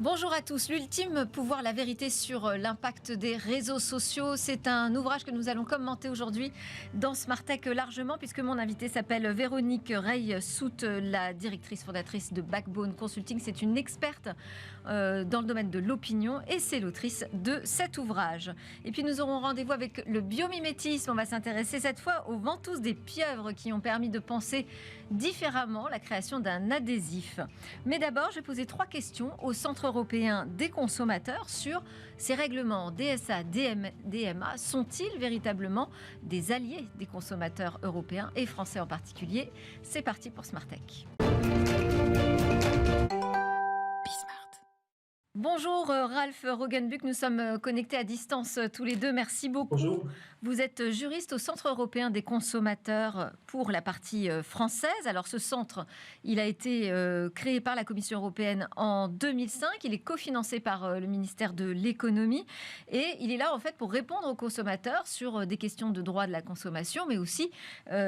Bonjour à tous. L'ultime pouvoir, la vérité sur l'impact des réseaux sociaux. C'est un ouvrage que nous allons commenter aujourd'hui dans Smart Tech largement, puisque mon invitée s'appelle Véronique Rey-Sout, la directrice fondatrice de Backbone Consulting. C'est une experte dans le domaine de l'opinion et c'est l'autrice de cet ouvrage. Et puis nous aurons rendez-vous avec le biomimétisme. On va s'intéresser cette fois aux ventouses des pieuvres qui ont permis de penser différemment la création d'un adhésif. Mais d'abord, je vais poser 3 questions au Centre européen des consommateurs sur ces règlements DSA, DMA. Sont-ils véritablement des alliés des consommateurs européens et français en particulier? C'est parti pour Smart Tech. Bonjour Ralph Roggenbuck, nous sommes connectés à distance tous les deux, merci beaucoup. Bonjour. Vous êtes juriste au Centre européen des consommateurs pour la partie française. Alors ce centre, il a été créé par la Commission européenne en 2005, il est cofinancé par le ministère de l'économie et il est là en fait pour répondre aux consommateurs sur des questions de droit de la consommation, mais aussi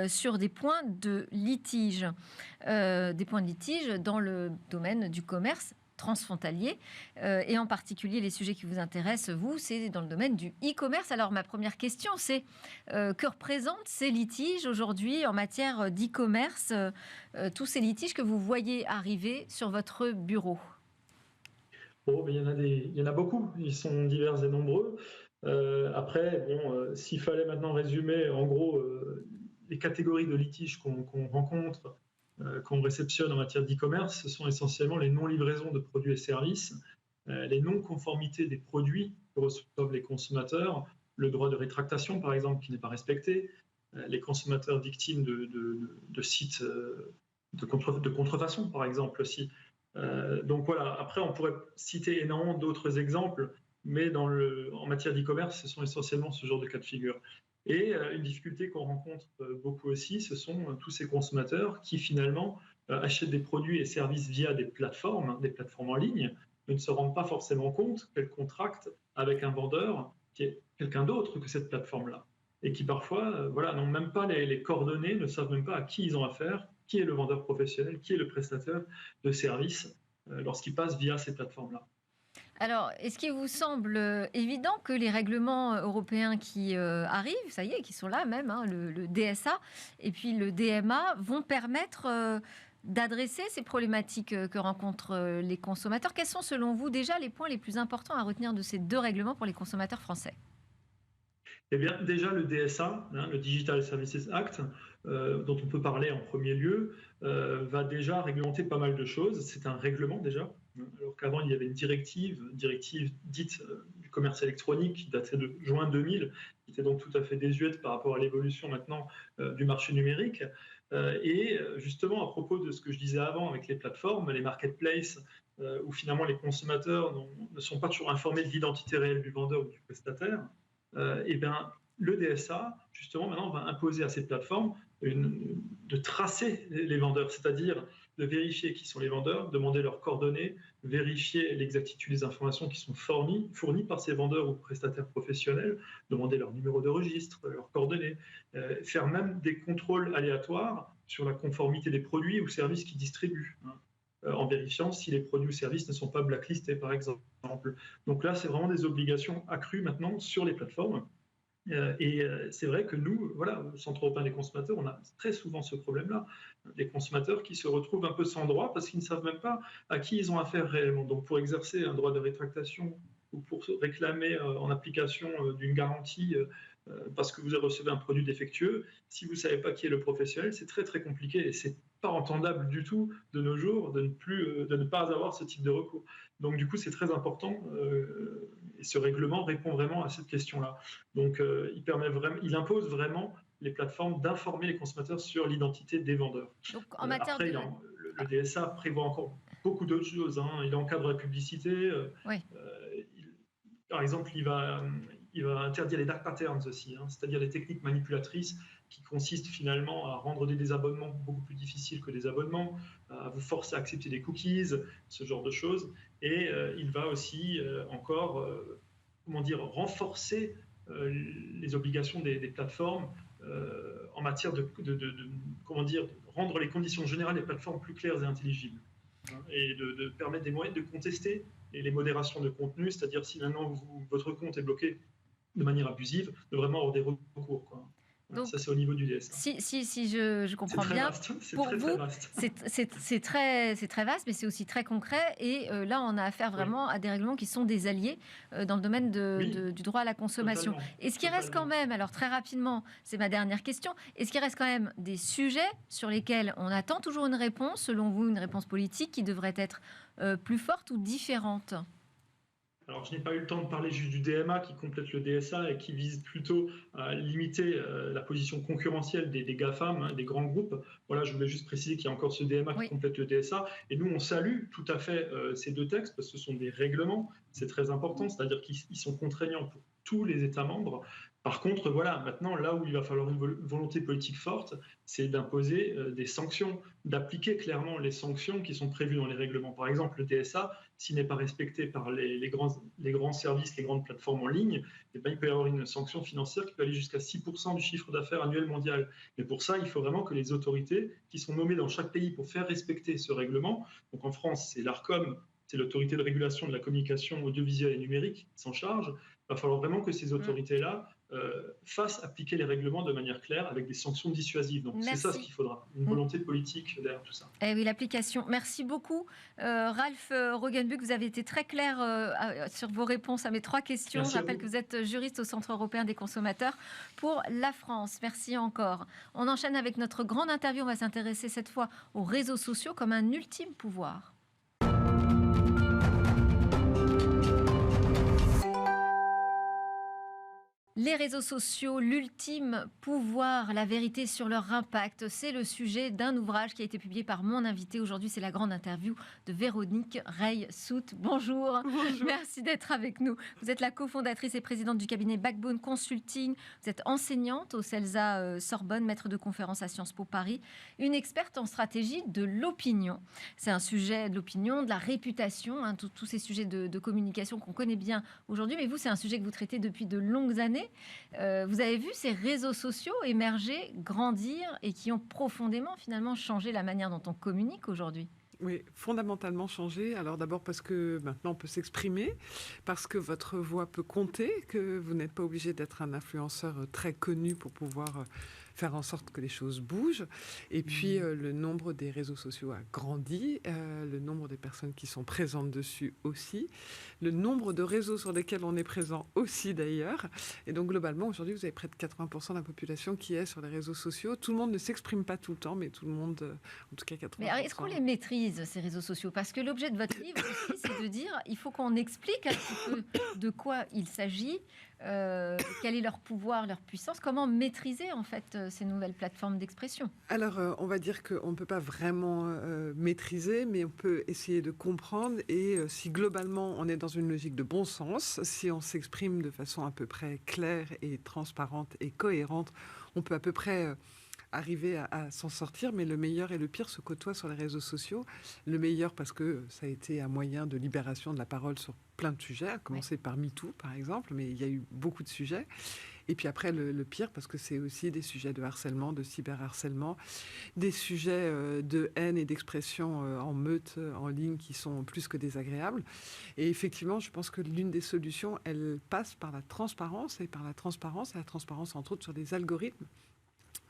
sur des points de litige dans le domaine du commerce transfrontalier et en particulier les sujets qui vous intéressent, vous, c'est dans le domaine du e-commerce. Alors ma première question, c'est que représentent ces litiges aujourd'hui en matière d'e-commerce, tous ces litiges que vous voyez arriver sur votre bureau? Bon, il y en a beaucoup, ils sont divers et nombreux. Après, s'il fallait maintenant résumer en gros les catégories de litiges qu'on rencontre, qu'on réceptionne en matière d'e-commerce, ce sont essentiellement les non-livraisons de produits et services, les non-conformités des produits que reçoivent les consommateurs, le droit de rétractation par exemple qui n'est pas respecté, les consommateurs victimes de sites de contrefaçon par exemple aussi. Donc voilà, après on pourrait citer énormément d'autres exemples, mais en matière d'e-commerce, ce sont essentiellement ce genre de cas de figure. Et une difficulté qu'on rencontre beaucoup aussi, ce sont tous ces consommateurs qui finalement achètent des produits et services via des plateformes en ligne, mais ne se rendent pas forcément compte qu'elles contractent avec un vendeur qui est quelqu'un d'autre que cette plateforme-là. Et qui parfois n'ont même pas les coordonnées, ne savent même pas à qui ils ont affaire, qui est le vendeur professionnel, qui est le prestataire de services lorsqu'ils passent via ces plateformes-là. Alors, est-ce qu'il vous semble évident que les règlements européens qui arrivent, ça y est, qui sont là même, hein, le DSA et puis le DMA, vont permettre d'adresser ces problématiques que rencontrent les consommateurs? Quels sont selon vous déjà les points les plus importants à retenir de ces 2 règlements pour les consommateurs français? Eh bien, déjà, le DSA, le Digital Services Act, dont on peut parler en premier lieu, va déjà réglementer pas mal de choses. C'est un règlement déjà, alors qu'avant, il y avait une directive dite du commerce électronique qui datait de juin 2000, qui était donc tout à fait désuète par rapport à l'évolution maintenant du marché numérique. Et justement, à propos de ce que je disais avant avec les plateformes, les marketplaces, où finalement les consommateurs ne sont pas toujours informés de l'identité réelle du vendeur ou du prestataire, eh bien, le DSA, justement, maintenant, va imposer à ces plateformes de tracer les vendeurs, c'est-à-dire de vérifier qui sont les vendeurs, demander leurs coordonnées, vérifier l'exactitude des informations qui sont fournies par ces vendeurs ou prestataires professionnels, demander leur numéro de registre, leurs coordonnées, faire même des contrôles aléatoires sur la conformité des produits ou services qu'ils distribuent, en vérifiant si les produits ou services ne sont pas blacklistés, par exemple. Donc là, c'est vraiment des obligations accrues maintenant sur les plateformes. Et c'est vrai que nous, voilà, au Centre européen des consommateurs, on a très souvent ce problème-là. Des consommateurs qui se retrouvent un peu sans droit parce qu'ils ne savent même pas à qui ils ont affaire réellement. Donc pour exercer un droit de rétractation ou pour réclamer en application d'une garantie parce que vous recevez un produit défectueux, si vous ne savez pas qui est le professionnel, c'est très très compliqué et c'est pas entendable du tout de nos jours de ne pas avoir ce type de recours. Donc du coup, c'est très important et ce règlement répond vraiment à cette question-là. Donc il impose vraiment les plateformes d'informer les consommateurs sur l'identité des vendeurs. Donc, en matière Après, de... le DSA prévoit encore beaucoup d'autres choses, hein. Il encadre la publicité. Oui. Par exemple, il va interdire les dark patterns aussi, hein, c'est-à-dire les techniques manipulatrices qui consistent finalement à rendre des désabonnements beaucoup plus difficiles que des abonnements, à vous forcer à accepter des cookies, ce genre de choses. Et il va aussi encore renforcer les obligations des plateformes en matière de rendre les conditions générales des plateformes plus claires et intelligibles. et de permettre des moyens de contester les modérations de contenu, c'est-à-dire si maintenant votre compte est bloqué de manière abusive, de vraiment avoir des recours, quoi. Donc, ça, c'est au niveau du DSA. Si je comprends bien, pour vous, c'est très vaste, mais c'est aussi très concret. Et là, on a affaire vraiment à des règlements qui sont des alliés dans le domaine du droit à la consommation. Est-ce qu'il reste quand même, alors très rapidement, c'est ma dernière question, est-ce qu'il reste quand même des sujets sur lesquels on attend toujours une réponse, selon vous, une réponse politique qui devrait être plus forte ou différente ? Alors, je n'ai pas eu le temps de parler juste du DMA qui complète le DSA et qui vise plutôt à limiter la position concurrentielle des GAFAM, des grands groupes. Voilà, je voulais juste préciser qu'il y a encore ce DMA qui complète le DSA. Et nous, on salue tout à fait ces deux textes parce que ce sont des règlements. C'est très important, c'est-à-dire qu'ils sont contraignants pour tous les États membres. Par contre, voilà, maintenant, là où il va falloir une volonté politique forte, c'est d'imposer des sanctions, d'appliquer clairement les sanctions qui sont prévues dans les règlements. Par exemple, le DSA, s'il n'est pas respecté par les grands services, les grandes plateformes en ligne, eh bien, il peut y avoir une sanction financière qui peut aller jusqu'à 6% du chiffre d'affaires annuel mondial. Mais pour ça, il faut vraiment que les autorités qui sont nommées dans chaque pays pour faire respecter ce règlement, donc en France, c'est l'ARCOM, c'est l'autorité de régulation de la communication audiovisuelle et numérique qui s'en charge. Il va falloir vraiment que ces autorités-là fassent appliquer les règlements de manière claire avec des sanctions dissuasives. Donc c'est ça ce qu'il faudra, une volonté politique derrière tout ça. Eh oui, l'application. Merci beaucoup. Ralph Roggenbuch, vous avez été très clair sur vos réponses à mes 3 questions. Merci. Je rappelle que vous êtes juriste au Centre européen des consommateurs pour la France. Merci encore. On enchaîne avec notre grande interview. On va s'intéresser cette fois aux réseaux sociaux comme un ultime pouvoir. Les réseaux sociaux, l'ultime pouvoir, la vérité sur leur impact, c'est le sujet d'un ouvrage qui a été publié par mon invité aujourd'hui. C'est la grande interview de Véronique Rey-Sout. Bonjour. Bonjour. Merci d'être avec nous. Vous êtes la cofondatrice et présidente du cabinet Backbone Consulting. Vous êtes enseignante au CELSA Sorbonne, maître de conférence à Sciences Po Paris, une experte en stratégie de l'opinion. C'est un sujet de l'opinion, de la réputation, tous ces sujets de communication qu'on connaît bien aujourd'hui. Mais vous, c'est un sujet que vous traitez depuis de longues années. Vous avez vu ces réseaux sociaux émerger, grandir et qui ont profondément finalement changé la manière dont on communique aujourd'hui. Oui, fondamentalement changé. Alors d'abord parce que maintenant on peut s'exprimer, parce que votre voix peut compter, que vous n'êtes pas obligé d'être un influenceur très connu pour pouvoir faire en sorte que les choses bougent. Et puis, le nombre des réseaux sociaux a grandi, le nombre des personnes qui sont présentes dessus aussi, le nombre de réseaux sur lesquels on est présent aussi d'ailleurs. Et donc, globalement, aujourd'hui, vous avez près de 80% de la population qui est sur les réseaux sociaux. Tout le monde ne s'exprime pas tout le temps, mais tout le monde, en tout cas 80%. Mais est-ce qu'on les maîtrise, ces réseaux sociaux ? Parce que l'objet de votre livre aussi, c'est de dire il faut qu'on explique un petit peu de quoi il s'agit, quel est leur pouvoir, leur puissance, comment maîtriser en fait ces nouvelles plateformes d'expression. Alors, on va dire qu'on ne peut pas vraiment maîtriser, mais on peut essayer de comprendre. Et si globalement on est dans une logique de bon sens, si on s'exprime de façon à peu près claire et transparente et cohérente, on peut à peu près arriver à s'en sortir, mais le meilleur et le pire se côtoient sur les réseaux sociaux. Le meilleur parce que ça a été un moyen de libération de la parole sur plein de sujets, à commencer par MeToo par exemple, mais il y a eu beaucoup de sujets. Et puis après, le pire, parce que c'est aussi des sujets de harcèlement, de cyberharcèlement, des sujets de haine et d'expression en meute, en ligne, qui sont plus que désagréables. Et effectivement, je pense que l'une des solutions, elle passe par la transparence, et la transparence entre autres sur des algorithmes.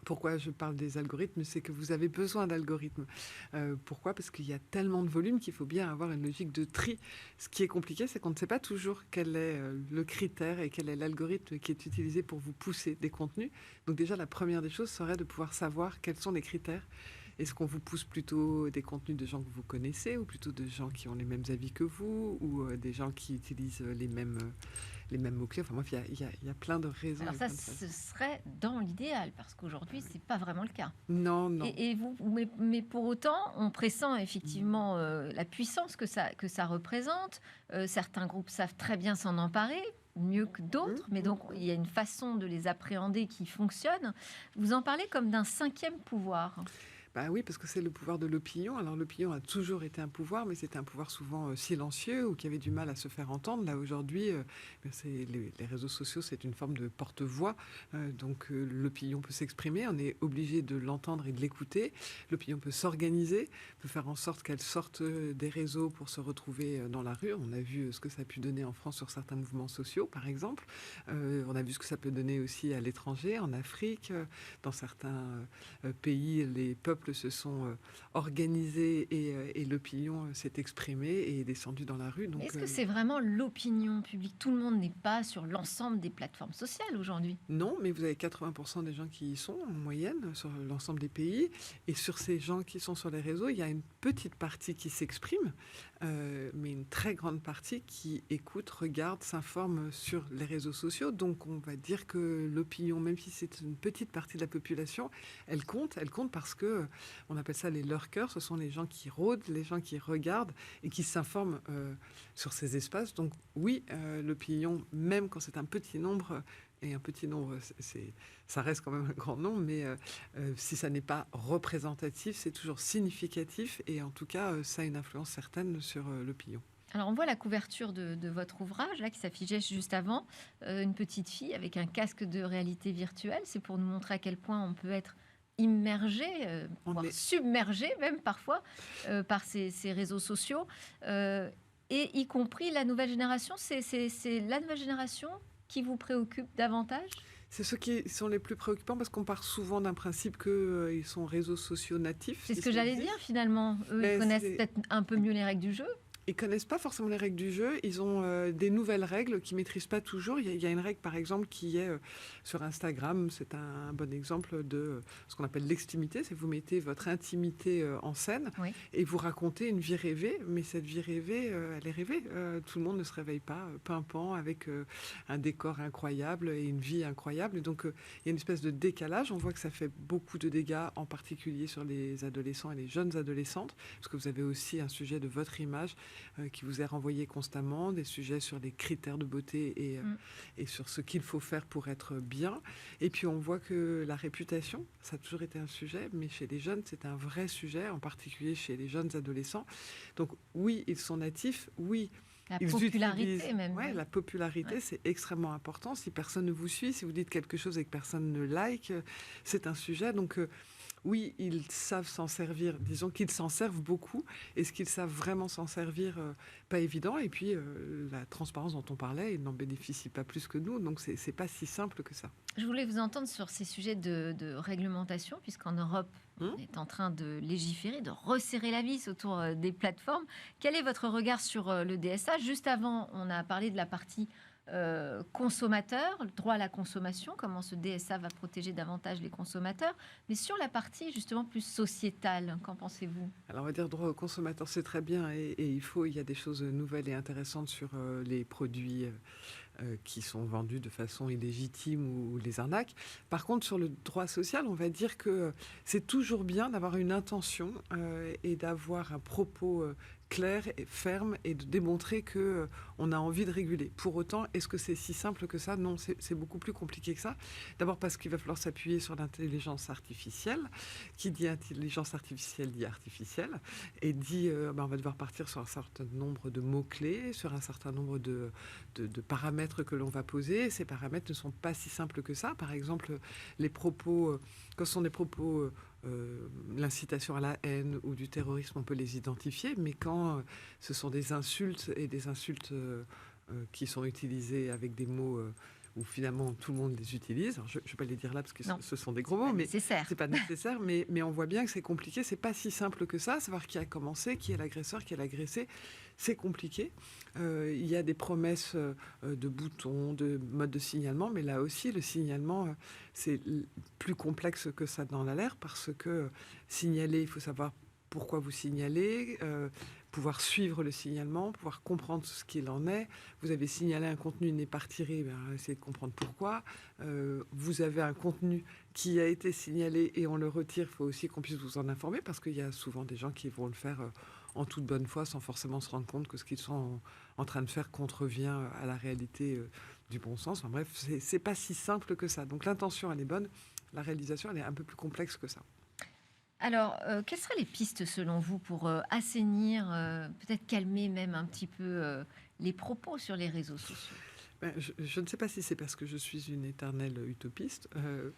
Pourquoi je parle des algorithmes ? C'est que vous avez besoin d'algorithmes. Pourquoi ? Parce qu'il y a tellement de volume qu'il faut bien avoir une logique de tri. Ce qui est compliqué, c'est qu'on ne sait pas toujours quel est le critère et quel est l'algorithme qui est utilisé pour vous pousser des contenus. Donc déjà, la première des choses serait de pouvoir savoir quels sont les critères. Est-ce qu'on vous pousse plutôt des contenus de gens que vous connaissez, ou plutôt de gens qui ont les mêmes avis que vous, ou des gens qui utilisent les mêmes mots-clés. Enfin, bref, il y a plein de raisons. Alors ça, ce serait dans l'idéal, parce qu'aujourd'hui, c'est pas vraiment le cas. Non. Mais pour autant, on pressent effectivement la puissance que ça représente. Certains groupes savent très bien s'en emparer, mieux que d'autres, mais donc il y a une façon de les appréhender qui fonctionne. Vous en parlez comme d'un 5e pouvoir. Bah oui, parce que c'est le pouvoir de l'opinion. Alors l'opinion a toujours été un pouvoir, mais c'était un pouvoir souvent silencieux ou qui avait du mal à se faire entendre. Là aujourd'hui, les réseaux sociaux, c'est une forme de porte-voix. Donc l'opinion peut s'exprimer, on est obligé de l'entendre et de l'écouter. L'opinion peut s'organiser, peut faire en sorte qu'elle sorte des réseaux pour se retrouver dans la rue. On a vu ce que ça a pu donner en France sur certains mouvements sociaux, par exemple. On a vu ce que ça peut donner aussi à l'étranger, en Afrique, dans certains pays, les peuples se sont organisés et l'opinion s'est exprimée et est descendue dans la rue. Donc, est-ce que c'est vraiment l'opinion publique? Tout le monde n'est pas sur l'ensemble des plateformes sociales aujourd'hui. non, mais vous avez 80% des gens qui y sont en moyenne sur l'ensemble des pays. Et sur ces gens qui sont sur les réseaux, il y a une petite partie qui s'exprime, mais une très grande partie qui écoute, regarde, s'informe sur les réseaux sociaux. Donc on va dire que l'opinion, même si c'est une petite partie de la population, elle compte parce que on appelle ça les lurkers, ce sont les gens qui rôdent, les gens qui regardent et qui s'informent sur ces espaces. Donc oui, l'opinion, même quand c'est un petit nombre, et un petit nombre, ça reste quand même un grand nombre, mais si ça n'est pas représentatif, c'est toujours significatif et en tout cas, ça a une influence certaine sur l'opinion. Alors on voit la couverture de votre ouvrage là, qui s'affichait juste avant, une petite fille avec un casque de réalité virtuelle. C'est pour nous montrer à quel point on peut être immergé, voire submergé même parfois par ces réseaux sociaux, et y compris la nouvelle génération. C'est la nouvelle génération qui vous préoccupe davantage? C'est ceux qui sont les plus préoccupants parce qu'on part souvent d'un principe qu'ils sont réseaux sociaux natifs. C'est ce que j'allais dire finalement. Eux, ils connaissent peut-être un peu mieux les règles du jeu. Ils connaissent pas forcément les règles du jeu. Ils ont des nouvelles règles qu'ils maîtrisent pas toujours. Il y a une règle, par exemple, qui est sur Instagram. C'est un bon exemple de ce qu'on appelle l'extimité. C'est vous mettez votre intimité en scène et vous racontez une vie rêvée. Mais cette vie rêvée, elle est rêvée. Tout le monde ne se réveille pas pimpant avec un décor incroyable et une vie incroyable. Et donc, il y a une espèce de décalage. On voit que ça fait beaucoup de dégâts, en particulier sur les adolescents et les jeunes adolescentes, parce que vous avez aussi un sujet de votre image qui vous est renvoyé constamment, des sujets sur les critères de beauté et sur ce qu'il faut faire pour être bien. Et puis on voit que la réputation, ça a toujours été un sujet, mais chez les jeunes, c'est un vrai sujet, en particulier chez les jeunes adolescents. Donc oui, ils sont natifs, oui. La popularité même. Ouais, la popularité, c'est extrêmement important. Si personne ne vous suit, si vous dites quelque chose et que personne ne like, c'est un sujet. Donc oui, ils savent s'en servir. Disons qu'ils s'en servent beaucoup. Est-ce qu'ils savent vraiment s'en servir? Pas évident. Et puis, la transparence dont on parlait, ils n'en bénéficient pas plus que nous. Donc, c'est pas si simple que ça. Je voulais vous entendre sur ces sujets de réglementation, puisqu'en Europe, on est en train de légiférer, de resserrer la vis autour des plateformes. Quel est votre regard sur le DSA? Juste avant, on a parlé de la partie consommateurs, le droit à la consommation, comment ce DSA va protéger davantage les consommateurs. Mais sur la partie justement plus sociétale, qu'en pensez-vous? Alors on va dire droit aux consommateurs, c'est très bien et il y a des choses nouvelles et intéressantes sur les produits qui sont vendus de façon illégitime ou les arnaques. Par contre, sur le droit social, on va dire que c'est toujours bien d'avoir une intention et d'avoir un propos clair et ferme et de démontrer que on a envie de réguler. Pour autant, est-ce que c'est si simple que ça? Non, c'est beaucoup plus compliqué que ça. D'abord parce qu'il va falloir s'appuyer sur l'intelligence artificielle. Qui dit intelligence artificielle dit artificielle et dit on va devoir partir sur un certain nombre de mots-clés, sur un certain nombre de paramètres que l'on va poser. Ces paramètres ne sont pas si simples que ça. Par exemple, les propos, quand ce sont des propos l'incitation à la haine ou du terrorisme, on peut les identifier, mais quand ce sont des insultes et des insultes qui sont utilisées avec des mots où finalement tout le monde les utilise. Alors, je ne vais pas les dire là parce que ce sont des gros mots, mais c'est pas nécessaire. Mais on voit bien que c'est compliqué. C'est pas si simple que ça. Savoir qui a commencé, qui est l'agresseur, qui est l'agressé, c'est compliqué. Il y a des promesses de boutons, de modes de signalement, mais là aussi le signalement c'est plus complexe que ça dans l'air parce que signaler, il faut savoir pourquoi vous signalez, pouvoir suivre le signalement, pouvoir comprendre ce qu'il en est. Vous avez signalé un contenu n'est pas retiré, essayez de comprendre pourquoi. Vous avez un contenu qui a été signalé et on le retire, il faut aussi qu'on puisse vous en informer parce qu'il y a souvent des gens qui vont le faire en toute bonne foi sans forcément se rendre compte que ce qu'ils sont en train de faire contrevient à la réalité du bon sens. Enfin, bref, c'est pas si simple que ça. Donc l'intention, elle est bonne. La réalisation, elle est un peu plus complexe que ça. Alors, quelles seraient les pistes selon vous pour assainir, peut-être calmer même un petit peu les propos sur les réseaux sociaux? Ben, je ne sais pas si c'est parce que je suis une éternelle utopiste,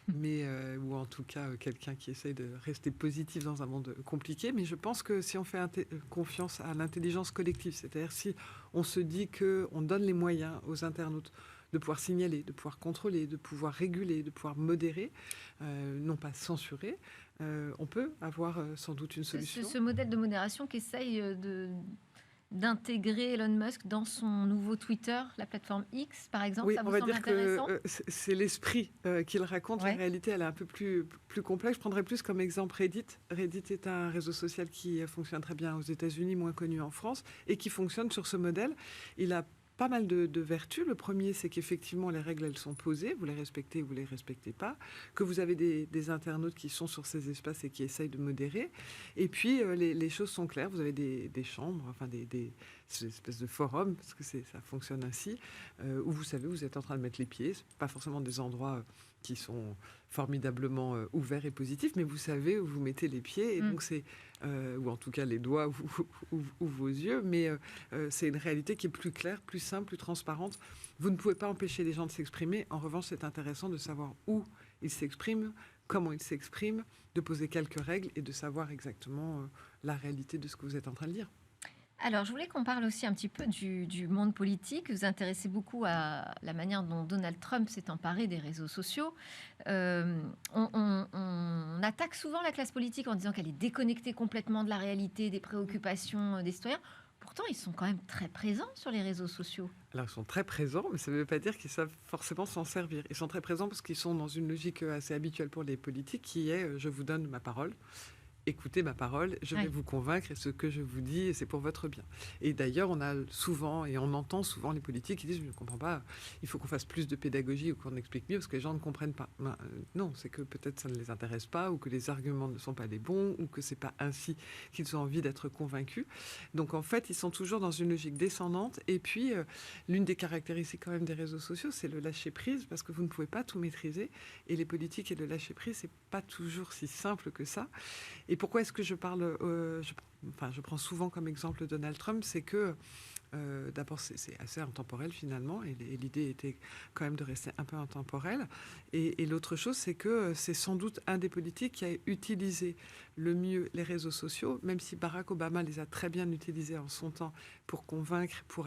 mais ou en tout cas quelqu'un qui essaye de rester positif dans un monde compliqué. Mais je pense que si on fait confiance à l'intelligence collective, c'est-à-dire si on se dit qu'on donne les moyens aux internautes de pouvoir signaler, de pouvoir contrôler, de pouvoir réguler, de pouvoir modérer, non pas censurer, on peut avoir sans doute une solution. Ce modèle de modération qu'essaye d'intégrer Elon Musk dans son nouveau Twitter, la plateforme X, par exemple, Oui, ça on vous va semble dire que intéressant? c'est l'esprit qu'il raconte. La Ouais. réalité, elle est un peu plus complexe. Je prendrais plus comme exemple Reddit. Reddit est un réseau social qui fonctionne très bien aux États-Unis, moins connu en France, et qui fonctionne sur ce modèle. Il a pas mal de vertus. Le premier, c'est qu'effectivement, les règles, elles sont posées. Vous les respectez ou vous les respectez pas. Que vous avez des internautes qui sont sur ces espaces et qui essayent de modérer. Et puis, les choses sont claires. Vous avez des chambres, enfin ces espèces de forums, parce que ça fonctionne ainsi, où vous savez, vous êtes en train de mettre les pieds. C'est pas forcément des endroits qui sont formidablement ouverts et positifs, mais vous savez où vous mettez les pieds. Et donc, c'est, ou en tout cas les doigts ou vos yeux, mais c'est une réalité qui est plus claire, plus simple, plus transparente. Vous ne pouvez pas empêcher les gens de s'exprimer. En revanche, c'est intéressant de savoir où ils s'expriment, comment ils s'expriment, de poser quelques règles et de savoir exactement la réalité de ce que vous êtes en train de dire. Alors, je voulais qu'on parle aussi un petit peu du monde politique. Vous vous intéressez beaucoup à la manière dont Donald Trump s'est emparé des réseaux sociaux. On attaque souvent la classe politique en disant qu'elle est déconnectée complètement de la réalité, des préoccupations des citoyens. Pourtant, ils sont quand même très présents sur les réseaux sociaux. Alors, ils sont très présents, mais ça ne veut pas dire qu'ils savent forcément s'en servir. Ils sont très présents parce qu'ils sont dans une logique assez habituelle pour les politiques qui est je vous donne ma parole. Écoutez ma parole, je vais vous convaincre et ce que je vous dis, c'est pour votre bien. Et d'ailleurs, on a souvent, et on entend souvent les politiques qui disent, je ne comprends pas, il faut qu'on fasse plus de pédagogie ou qu'on explique mieux parce que les gens ne comprennent pas. Non, c'est que peut-être ça ne les intéresse pas ou que les arguments ne sont pas les bons ou que c'est pas ainsi qu'ils ont envie d'être convaincus. Donc en fait, ils sont toujours dans une logique descendante. Et puis, l'une des caractéristiques quand même des réseaux sociaux, c'est le lâcher-prise parce que vous ne pouvez pas tout maîtriser. Et les politiques et le lâcher-prise, c'est pas toujours si simple que ça. Et pourquoi est-ce que je parle je prends souvent comme exemple Donald Trump, c'est que d'abord c'est assez intemporel finalement, et l'idée était quand même de rester un peu intemporel. Et l'autre chose, c'est que c'est sans doute un des politiques qui a utilisé le mieux les réseaux sociaux, même si Barack Obama les a très bien utilisés en son temps pour convaincre, pour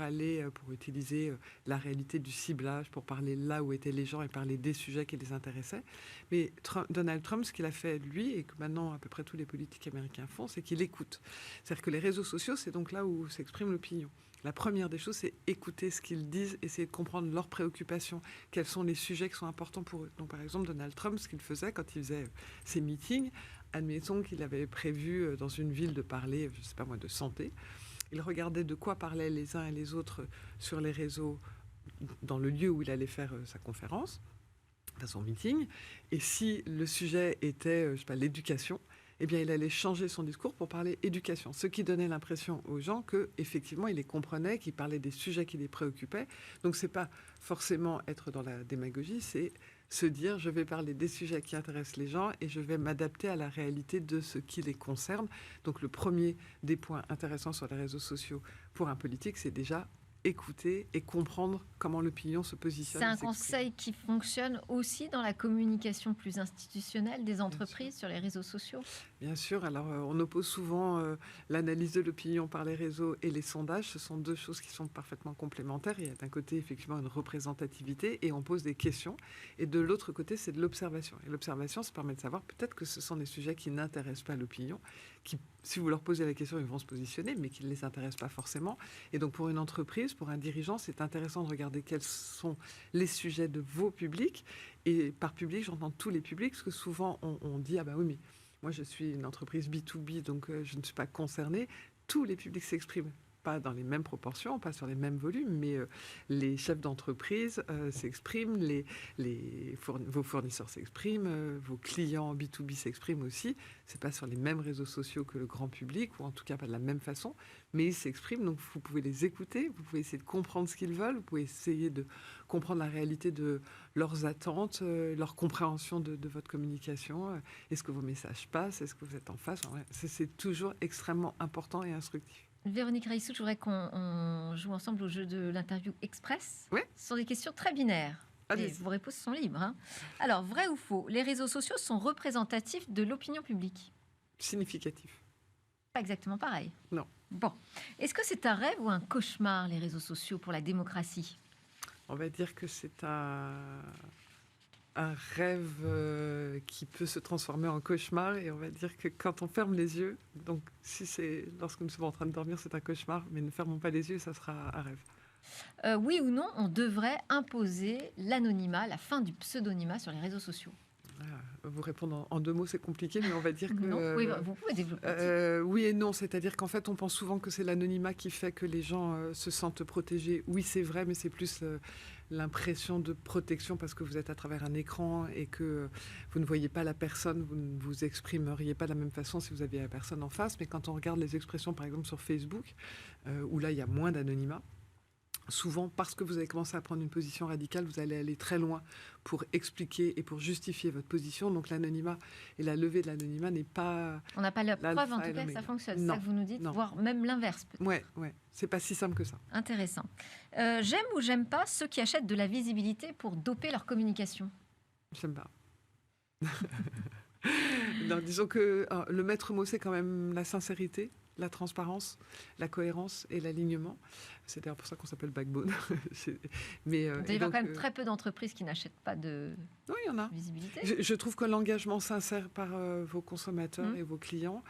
utiliser la réalité du ciblage, pour parler là où étaient les gens et parler des sujets qui les intéressaient. Mais Donald Trump, ce qu'il a fait lui, et que maintenant à peu près tous les politiques américains font, c'est qu'il écoute. C'est-à-dire que les réseaux sociaux, c'est donc là où s'exprime l'opinion. La première des choses, c'est écouter ce qu'ils disent, essayer de comprendre leurs préoccupations, quels sont les sujets qui sont importants pour eux. Donc, par exemple, Donald Trump, ce qu'il faisait quand il faisait ses meetings, admettons qu'il avait prévu dans une ville de parler, je ne sais pas moi, de santé. Il regardait de quoi parlaient les uns et les autres sur les réseaux dans le lieu où il allait faire sa conférence, son meeting. Et si le sujet était, je sais pas, l'éducation, eh bien, il allait changer son discours pour parler éducation, ce qui donnait l'impression aux gens qu'effectivement, il les comprenait, qu'il parlait des sujets qui les préoccupaient. Donc, c'est pas forcément être dans la démagogie, c'est se dire, je vais parler des sujets qui intéressent les gens et je vais m'adapter à la réalité de ce qui les concerne. Donc, le premier des points intéressants sur les réseaux sociaux pour un politique, c'est déjà écouter et comprendre comment l'opinion se positionne. C'est un conseil qui fonctionne aussi dans la communication plus institutionnelle des entreprises sur les réseaux sociaux? Bien sûr. Alors, on oppose souvent l'analyse de l'opinion par les réseaux et les sondages. Ce sont deux choses qui sont parfaitement complémentaires. Il y a d'un côté, effectivement, une représentativité et on pose des questions. Et de l'autre côté, c'est de l'observation. Et l'observation, ça permet de savoir peut-être que ce sont des sujets qui n'intéressent pas l'opinion, qui, si vous leur posez la question, ils vont se positionner, mais qui ne les intéressent pas forcément. Et donc, pour une entreprise, pour un dirigeant, c'est intéressant de regarder quels sont les sujets de vos publics. Et par public, j'entends tous les publics, parce que souvent, on dit « Ah ben oui, mais moi, je suis une entreprise B2B, donc je ne suis pas concernée. » Tous les publics s'expriment. pas dans les mêmes proportions, pas sur les mêmes volumes, mais les chefs d'entreprise s'expriment, vos fournisseurs s'expriment, vos clients B2B s'expriment aussi. C'est pas sur les mêmes réseaux sociaux que le grand public, ou en tout cas pas de la même façon, mais ils s'expriment, donc vous pouvez les écouter, vous pouvez essayer de comprendre ce qu'ils veulent, vous pouvez essayer de comprendre la réalité de leurs attentes, leur compréhension de votre communication. Est-ce que vos messages passent? Est-ce que vous êtes en face? C'est toujours extrêmement important et instructif. Véronique Reissou, je voudrais qu'on joue ensemble au jeu de l'interview express. Oui. Ce sont des questions très binaires. Et vos réponses sont libres. Hein. Alors, vrai ou faux, les réseaux sociaux sont représentatifs de l'opinion publique? Significatif. Pas exactement pareil. Non. Bon. Est-ce que c'est un rêve ou un cauchemar, les réseaux sociaux, pour la démocratie? On va dire que c'est un rêve qui peut se transformer en cauchemar, et on va dire que quand on ferme les yeux, donc si c'est lorsque nous sommes en train de dormir, c'est un cauchemar, mais ne fermons pas les yeux, ça sera un rêve. Oui ou non, on devrait imposer l'anonymat, la fin du pseudonymat sur les réseaux sociaux? Vous répondre en 2 mots, c'est compliqué, mais on va dire que... Non, oui, vous pouvez développer. Oui et non, c'est-à-dire qu'en fait, on pense souvent que c'est l'anonymat qui fait que les gens se sentent protégés. Oui, c'est vrai, mais c'est plus l'impression de protection parce que vous êtes à travers un écran et que vous ne voyez pas la personne, vous ne vous exprimeriez pas de la même façon si vous aviez la personne en face. Mais quand on regarde les expressions, par exemple, sur Facebook, où là, il y a moins d'anonymat, souvent, parce que vous avez commencé à prendre une position radicale, vous allez aller très loin pour expliquer et pour justifier votre position. Donc l'anonymat et la levée de l'anonymat n'est pas... On n'a pas la preuve, en tout cas, que ça fonctionne. C'est ça que vous nous dites, voire même l'inverse. Ouais. C'est pas si simple que ça. Intéressant. J'aime ou j'aime pas ceux qui achètent de la visibilité pour doper leur communication? J'aime pas. Non, disons que le maître mot, c'est quand même la sincérité, la transparence, la cohérence et l'alignement. C'est d'ailleurs pour ça qu'on s'appelle Backbone. Mais, il y a quand même très peu d'entreprises qui n'achètent pas de il y en a. visibilité. Je trouve que l'engagement sincère par vos consommateurs et vos clients,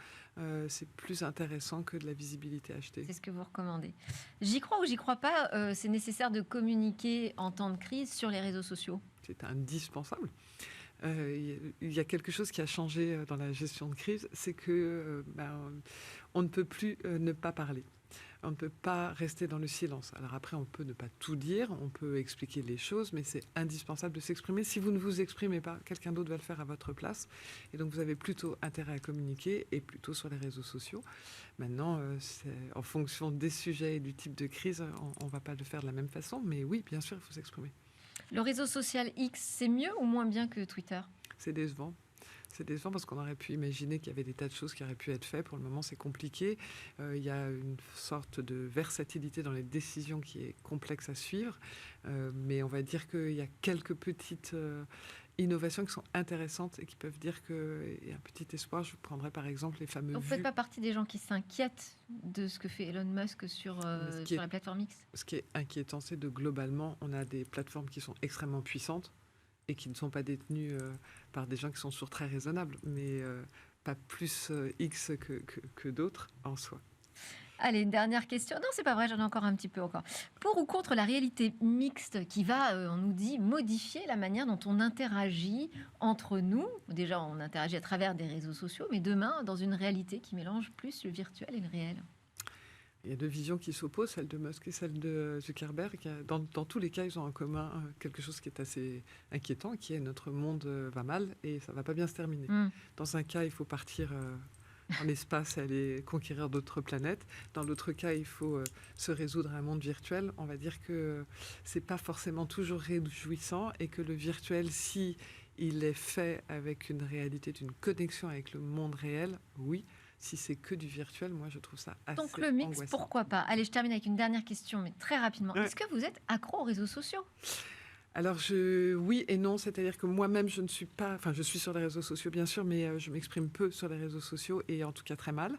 c'est plus intéressant que de la visibilité achetée. C'est ce que vous recommandez. J'y crois ou j'y crois pas, c'est nécessaire de communiquer en temps de crise sur les réseaux sociaux? C'est indispensable. Il y a quelque chose qui a changé dans la gestion de crise, c'est que on ne peut plus ne pas parler. On ne peut pas rester dans le silence. Alors après, on peut ne pas tout dire, on peut expliquer les choses, mais c'est indispensable de s'exprimer. Si vous ne vous exprimez pas, quelqu'un d'autre va le faire à votre place. Et donc, vous avez plutôt intérêt à communiquer et plutôt sur les réseaux sociaux. Maintenant, c'est en fonction des sujets et du type de crise, on ne va pas le faire de la même façon. Mais oui, bien sûr, il faut s'exprimer. Le réseau social X, c'est mieux ou moins bien que Twitter? C'est décevant. C'est décevant parce qu'on aurait pu imaginer qu'il y avait des tas de choses qui auraient pu être faites. Pour le moment, c'est compliqué. Il y a une sorte de versatilité dans les décisions qui est complexe à suivre. Mais on va dire qu'il y a quelques petites innovations qui sont intéressantes et qui peuvent dire qu'il y a un petit espoir. Je prendrais par exemple les fameux... Vous ne faites pas partie des gens qui s'inquiètent de ce que fait Elon Musk sur la plateforme X? Ce qui est inquiétant, c'est de globalement, on a des plateformes qui sont extrêmement puissantes et qui ne sont pas détenues par des gens qui sont toujours très raisonnables, mais pas plus X que d'autres en soi. Allez, une dernière question. Non, c'est pas vrai, j'en ai encore un petit peu encore. Pour ou contre la réalité mixte qui va, on nous dit, modifier la manière dont on interagit entre nous? Déjà, on interagit à travers des réseaux sociaux, mais demain, dans une réalité qui mélange plus le virtuel et le réel. Il y a 2 visions qui s'opposent, celle de Musk et celle de Zuckerberg. Dans tous les cas, ils ont en commun quelque chose qui est assez inquiétant, qui est notre monde va mal et ça ne va pas bien se terminer. Dans un cas, il faut partir en espace et aller conquérir d'autres planètes. Dans l'autre cas, il faut se résoudre à un monde virtuel. On va dire que ce n'est pas forcément toujours réjouissant et que le virtuel, si il est fait avec une réalité, d'une connexion avec le monde réel, oui. Si c'est que du virtuel, moi, je trouve ça assez Donc le mix, angoissant. pourquoi pas? Allez, je termine avec une dernière question, mais très rapidement. Est-ce que vous êtes accro aux réseaux sociaux? Alors, oui et non. C'est-à-dire que moi-même, je ne suis pas... Enfin, je suis sur les réseaux sociaux, bien sûr, mais je m'exprime peu sur les réseaux sociaux et en tout cas très mal,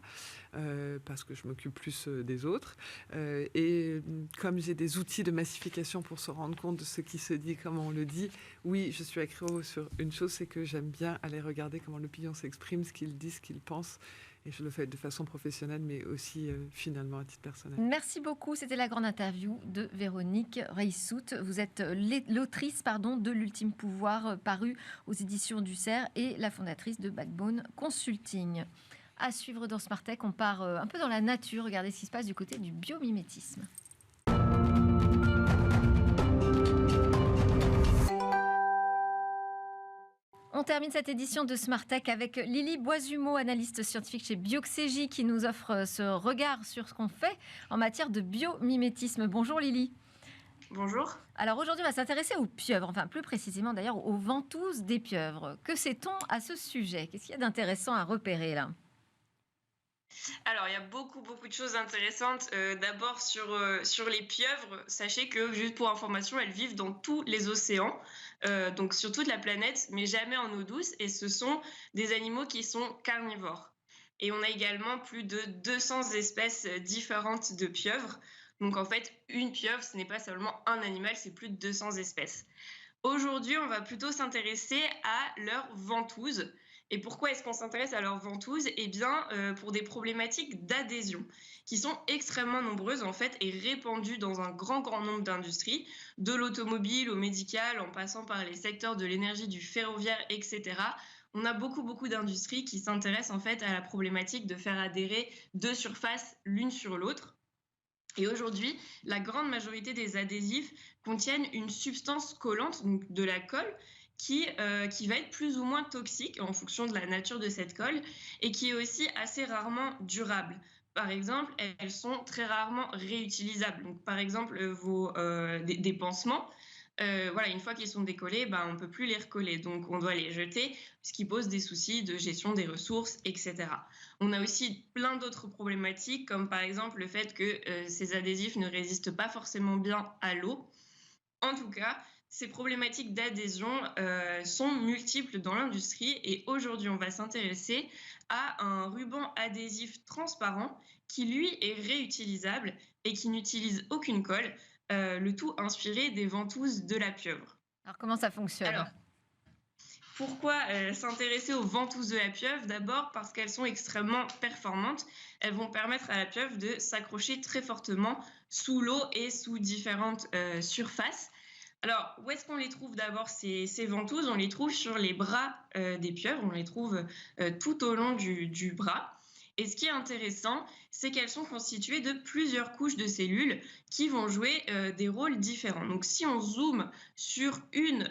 parce que je m'occupe plus des autres. Et comme j'ai des outils de massification pour se rendre compte de ce qui se dit, comment on le dit, oui, je suis accro sur une chose, c'est que j'aime bien aller regarder comment l'opinion s'exprime, ce qu'il dit, ce qu'il pense. Et je le fais de façon professionnelle, mais aussi finalement à titre personnel. Merci beaucoup. C'était la grande interview de Véronique Reissou. Vous êtes l'autrice de L'Ultime Pouvoir, paru aux éditions du Cerf, et la fondatrice de Backbone Consulting. À suivre dans Smart Tech, on part un peu dans la nature. Regardez ce qui se passe du côté du biomimétisme. On termine cette édition de Smart Tech avec Lily Boisumeau, analyste scientifique chez Bioxégie, qui nous offre ce regard sur ce qu'on fait en matière de biomimétisme. Bonjour Lily. Bonjour. Alors aujourd'hui, on va s'intéresser aux pieuvres, enfin plus précisément d'ailleurs aux ventouses des pieuvres. Que sait-on à ce sujet? Qu'est-ce qu'il y a d'intéressant à repérer là? Alors, il y a beaucoup de choses intéressantes. D'abord, sur les pieuvres, sachez que, juste pour information, elles vivent dans tous les océans, donc sur toute la planète, mais jamais en eau douce. Et ce sont des animaux qui sont carnivores. Et on a également plus de 200 espèces différentes de pieuvres. Donc, en fait, une pieuvre, ce n'est pas seulement un animal, c'est plus de 200 espèces. Aujourd'hui, on va plutôt s'intéresser à leurs ventouses. Et pourquoi est-ce qu'on s'intéresse à leurs ventouses? Eh bien, pour des problématiques d'adhésion qui sont extrêmement nombreuses en fait et répandues dans un grand nombre d'industries, de l'automobile au médical, en passant par les secteurs de l'énergie, du ferroviaire, etc. On a beaucoup d'industries qui s'intéressent en fait à la problématique de faire adhérer deux surfaces l'une sur l'autre. Et aujourd'hui, la grande majorité des adhésifs contiennent une substance collante, donc de la colle, qui va être plus ou moins toxique en fonction de la nature de cette colle et qui est aussi assez rarement durable. Par exemple, elles sont très rarement réutilisables. Donc, par exemple, des pansements, voilà, une fois qu'ils sont décollés, on ne peut plus les recoller. Donc, on doit les jeter, ce qui pose des soucis de gestion des ressources, etc. On a aussi plein d'autres problématiques, comme par exemple le fait que ces adhésifs ne résistent pas forcément bien à l'eau. En tout cas, ces problématiques d'adhésion sont multiples dans l'industrie et aujourd'hui, on va s'intéresser à un ruban adhésif transparent qui, lui, est réutilisable et qui n'utilise aucune colle, le tout inspiré des ventouses de la pieuvre. Alors, comment ça fonctionne? Alors, pourquoi s'intéresser aux ventouses de la pieuvre? D'abord parce qu'elles sont extrêmement performantes. Elles vont permettre à la pieuvre de s'accrocher très fortement sous l'eau et sous différentes surfaces. Alors, où est-ce qu'on les trouve d'abord ces ventouses? On les trouve sur les bras des pieuvres, on les trouve tout au long du bras. Et ce qui est intéressant, c'est qu'elles sont constituées de plusieurs couches de cellules qui vont jouer des rôles différents. Donc, si on zoome sur une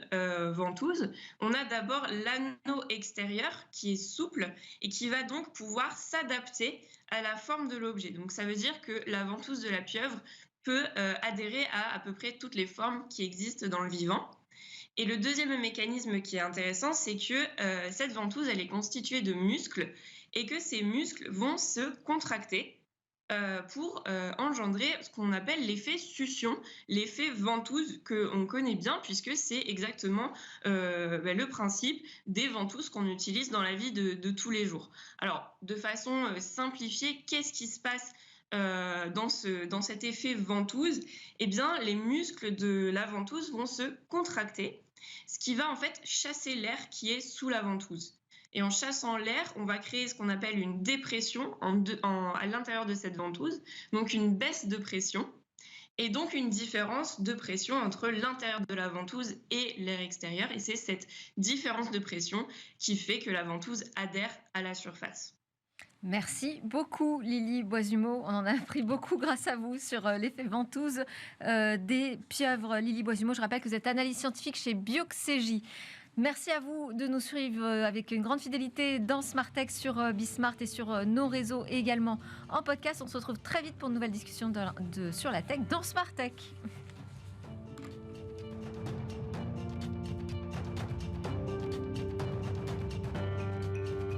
ventouse, on a d'abord l'anneau extérieur qui est souple et qui va donc pouvoir s'adapter à la forme de l'objet. Donc, ça veut dire que la ventouse de la pieuvre peut adhérer à peu près toutes les formes qui existent dans le vivant. Et le deuxième mécanisme qui est intéressant, c'est que cette ventouse, elle est constituée de muscles et que ces muscles vont se contracter pour engendrer ce qu'on appelle l'effet succion, l'effet ventouse qu'on connaît bien puisque c'est exactement le principe des ventouses qu'on utilise dans la vie de tous les jours. Alors, de façon simplifiée, qu'est-ce qui se passe dans cet effet ventouse? Eh bien, les muscles de la ventouse vont se contracter, ce qui va en fait chasser l'air qui est sous la ventouse. Et en chassant l'air, on va créer ce qu'on appelle une dépression à l'intérieur de cette ventouse, donc une baisse de pression, et donc une différence de pression entre l'intérieur de la ventouse et l'air extérieur. Et c'est cette différence de pression qui fait que la ventouse adhère à la surface. Merci beaucoup Lily Boisumeau. On en a appris beaucoup grâce à vous sur l'effet ventouse des pieuvres. Lily Boisumeau, je rappelle que vous êtes analyste scientifique chez Bioxégie. Merci à vous de nous suivre avec une grande fidélité dans Smart Tech sur Bismart et sur nos réseaux et également en podcast. On se retrouve très vite pour une nouvelle discussion sur la tech dans Smart Tech.